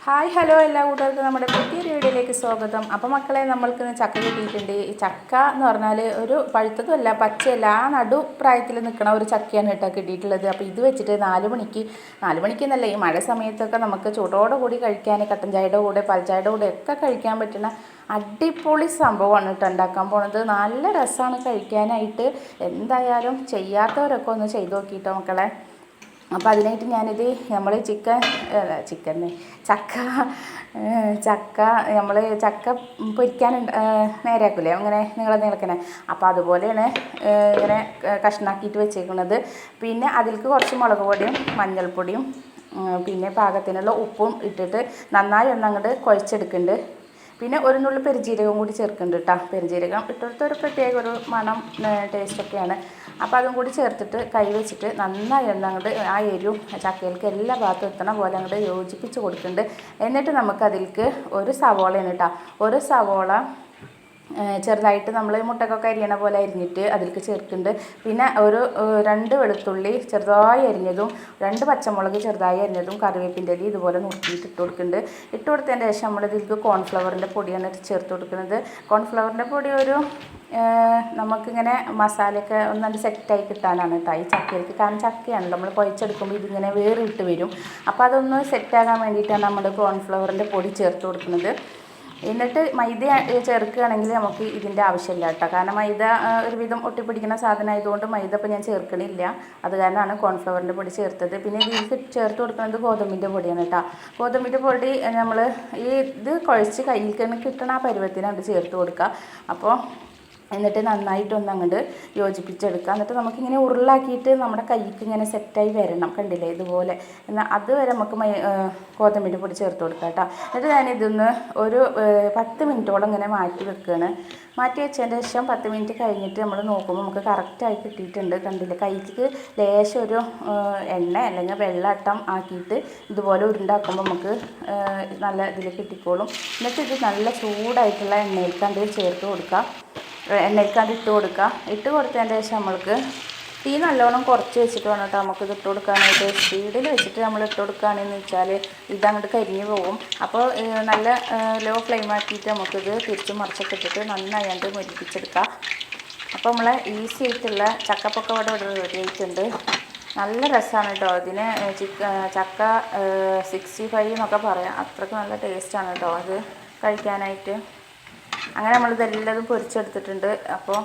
Hi hello എല്ലാ കൂട്ടുകാർക്കും നമ്മുടെ പുതിയൊരു വീഡിയോയിലേക്ക് സ്വാഗതം. അപ്പോൾ മക്കളെ, നമ്മൾക്ക് ചക്ക കിട്ടിയിട്ടുണ്ട്. ഈ ചക്ക എന്ന് പറഞ്ഞാൽ ഒരു പഴുത്തതുമല്ല പച്ചയല്ല, ആ നടുപ്രായത്തിൽ നിൽക്കണ ഒരു ചക്കയാണ് കേട്ടോ കിട്ടിയിട്ടുള്ളത്. അപ്പോൾ ഇത് വെച്ചിട്ട് 4 മണിക്ക് എന്നല്ല, ഈ മഴ സമയത്തൊക്കെ നമുക്ക് ചൂടോടെ കൂടി കഴിക്കാൻ, കട്ടൻ ചായയുടെ കൂടെ പാൽച്ചായയുടെ കൂടെ ഒക്കെ കഴിക്കാൻ പറ്റുന്ന അടിപൊളി സംഭവമാണ് കേട്ടോ ഉണ്ടാക്കാൻ പോണത്. നല്ല രസമാണ് കഴിക്കാനായിട്ട്. എന്തായാലും ചെയ്യാത്തവരൊക്കെ ഒന്ന് ചെയ്ത് നോക്കിയിട്ടോ മക്കളെ. അപ്പോൾ അതിനായിട്ട് ഞാനിത് നമ്മൾ ചക്ക നമ്മൾ ചക്ക പൊരിക്കാൻ നേരെയാക്കില്ലേ അങ്ങനെ നീളക്കണേ. അപ്പോൾ അതുപോലെയാണ് ഇങ്ങനെ കഷ്ണാക്കിയിട്ട് വെച്ചേക്കുന്നത്. പിന്നെ അതിലേക്ക് കുറച്ച് മുളക് പൊടിയും മഞ്ഞൾപ്പൊടിയും പിന്നെ പാകത്തിനുള്ള ഉപ്പും ഇട്ടിട്ട് നന്നായി ഒന്നങ്ങോട്ട് കുഴച്ചെടുക്കുന്നുണ്ട്. പിന്നെ ഒരു നുള്ളി പെരുജീരകം കൂടി ചേർക്കുന്നുണ്ട് കേട്ടോ. പെരുജീരകം ഇട്ടെടുത്ത ഒരു പ്രത്യേക ഒരു മണം ടേസ്റ്റൊക്കെയാണ്. അപ്പോൾ അതും കൂടി ചേർത്തിട്ട് കൈ വെച്ചിട്ട് നന്നായി അങ്ങോട്ട് ആ എരിവും ചക്കയിലേക്ക് എല്ലാ ഭാഗത്തും എത്തണ പോലെ അങ്ങോട്ട് യോജിപ്പിച്ച് കൊടുക്കുന്നുണ്ട്. എന്നിട്ട് നമുക്കതിലേക്ക് ഒരു സവോളയാണ് കേട്ടോ. ഒരു സവോള ചെറുതായിട്ട് നമ്മൾ മുട്ടക്കൊക്കെ അരിയണ പോലെ അരിഞ്ഞിട്ട് അതിലേക്ക് ചേർക്കുന്നുണ്ട്. പിന്നെ ഒരു 2 വെളുത്തുള്ളി ചെറുതായി അരിഞ്ഞതും 2 പച്ചമുളക് ചെറുതായി അരിഞ്ഞതും കറിവേപ്പിൻ്റെ ഇല ഇതുപോലെ നുറുക്കിയിട്ട് ഇട്ട് കൊടുക്കുന്നുണ്ട്. ഇട്ട് കൊടുത്തതിന് ശേഷം നമ്മൾ ഇതിലേക്ക് കോൺഫ്ലവറിൻ്റെ പൊടിയാണ് ചേർത്ത് കൊടുക്കുന്നത്. കോൺഫ്ലവറിൻ്റെ പൊടി ഒരു നമുക്കിങ്ങനെ മസാലയൊക്കെ ഒന്നത് സെറ്റായി കിട്ടാനാണ് കേട്ടോ ഈ ചക്കയിലേക്ക്. കാരണം ചക്കയാണല്ലോ നമ്മൾ കുഴച്ചെടുക്കുമ്പോൾ ഇതിങ്ങനെ വേറിട്ട് വരും. അപ്പോൾ അതൊന്ന് സെറ്റാകാൻ വേണ്ടിയിട്ടാണ് നമ്മൾ കോൺഫ്ലവറിൻ്റെ പൊടി ചേർത്ത് കൊടുക്കുന്നത്. എന്നിട്ട് മൈദ ചേർക്കുകയാണെങ്കിൽ നമുക്ക് ഇതിൻ്റെ ആവശ്യമില്ല കേട്ടോ. കാരണം മൈദ ഒരുവിധം ഒട്ടിപ്പിടിക്കുന്ന സാധനമായതുകൊണ്ട് മൈദ ഇപ്പോൾ ഞാൻ ചേർക്കണില്ല. അത് കാരണമാണ് കോൺഫ്ലവറിൻ്റെ പൊടി ചേർത്തത്. പിന്നെ ഇതിലേക്ക് ചേർത്ത് കൊടുക്കുന്നത് ഗോതമ്പിൻ്റെ പൊടിയാണ് കേട്ടോ. ഗോതമ്പിൻ്റെ പൊടി നമ്മൾ ഇത് കുഴച്ച് കയ്യിൽ കിട്ടണ ആ പരുവത്തിനാണ് ചേർത്ത് കൊടുക്കുക. അപ്പോൾ എന്നിട്ട് നന്നായിട്ടൊന്ന് അങ്ങോട്ട് യോജിപ്പിച്ചെടുക്കുക. എന്നിട്ട് നമുക്കിങ്ങനെ ഉരുളാക്കിയിട്ട് നമ്മുടെ കൈക്ക് ഇങ്ങനെ സെറ്റായി വരണം. കണ്ടില്ലേ ഇതുപോലെ. എന്നാൽ അതുവരെ നമുക്ക് ഗോതമ്പിൻ്റെ പൊടി ചേർത്ത് കൊടുക്കാം കേട്ടോ. എന്നിട്ട് ഞാനിതൊന്ന് ഒരു 10 മിനിറ്റോളം ഇങ്ങനെ മാറ്റി വെക്കുകയാണ്. മാറ്റി വെച്ചതിന് ശേഷം 10 മിനിറ്റ് കഴിഞ്ഞിട്ട് നമ്മൾ നോക്കുമ്പോൾ നമുക്ക് കറക്റ്റായി കിട്ടിയിട്ടുണ്ട്. കണ്ടില്ലേ, കൈക്ക് ലേശം ഒരു എണ്ണ അല്ലെങ്കിൽ വെള്ളാട്ടം ആക്കിയിട്ട് ഇതുപോലെ ഉരുണ്ടാക്കുമ്പോൾ നമുക്ക് നല്ല ഇതിൽ കിട്ടിക്കോളും. എന്നിട്ട് ഇത് നല്ല ചൂടായിട്ടുള്ള എണ്ണയിൽക്കണ്ട് ചേർത്ത് കൊടുക്കുക. എണ്ണയ്ക്കത് ഇട്ട് കൊടുക്കുക. ഇട്ട് കൊടുത്തതിൻ്റെ ശേഷം നമ്മൾക്ക് തീ നല്ലോണം കുറച്ച് വെച്ചിട്ട് വേണം കേട്ടോ നമുക്കിത് ഇട്ട് കൊടുക്കാനായിട്ട്. സ്പീഡിൽ വെച്ചിട്ട് നമ്മൾ ഇട്ട് കൊടുക്കുകയാണെന്ന് വെച്ചാൽ ഇതങ്ങോട്ട് കരിഞ്ഞു പോകും. അപ്പോൾ നല്ല ലോ ഫ്ലെയിം ആക്കിയിട്ട് നമുക്കിത് തിരിച്ചും മറിച്ചൊക്കെ ഇട്ടിട്ട് നന്നായി അത് മുരിപ്പിച്ചെടുക്കാം. അപ്പോൾ നമ്മളെ ഈസി ആയിട്ടുള്ള ചക്കപ്പൊക്കെ ഇവിടെ റെഡി ആയിട്ടുണ്ട്. നല്ല രസമാണ് കേട്ടോ. ഇതിന് ചക്ക 65 എന്നൊക്കെ പറയാം. അത്രയ്ക്ക് നല്ല ടേസ്റ്റാണ് കേട്ടോ അത് കഴിക്കാനായിട്ട്. അങ്ങനെ നമ്മളിതെല്ലാതും പൊരിച്ചെടുത്തിട്ടുണ്ട്. അപ്പോൾ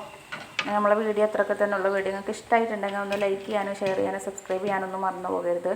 നമ്മളെ വീഡിയോ അത്രയൊക്കെ തന്നെയുള്ള വീഡിയോ നിങ്ങൾക്ക് ഇഷ്ടമായിട്ടുണ്ടെങ്കിൽ ഒന്ന് ലൈക്ക് ചെയ്യാനും ഷെയർ ചെയ്യാനും സബ്സ്ക്രൈബ് ചെയ്യാനൊന്നും മറന്നു പോകരുത്.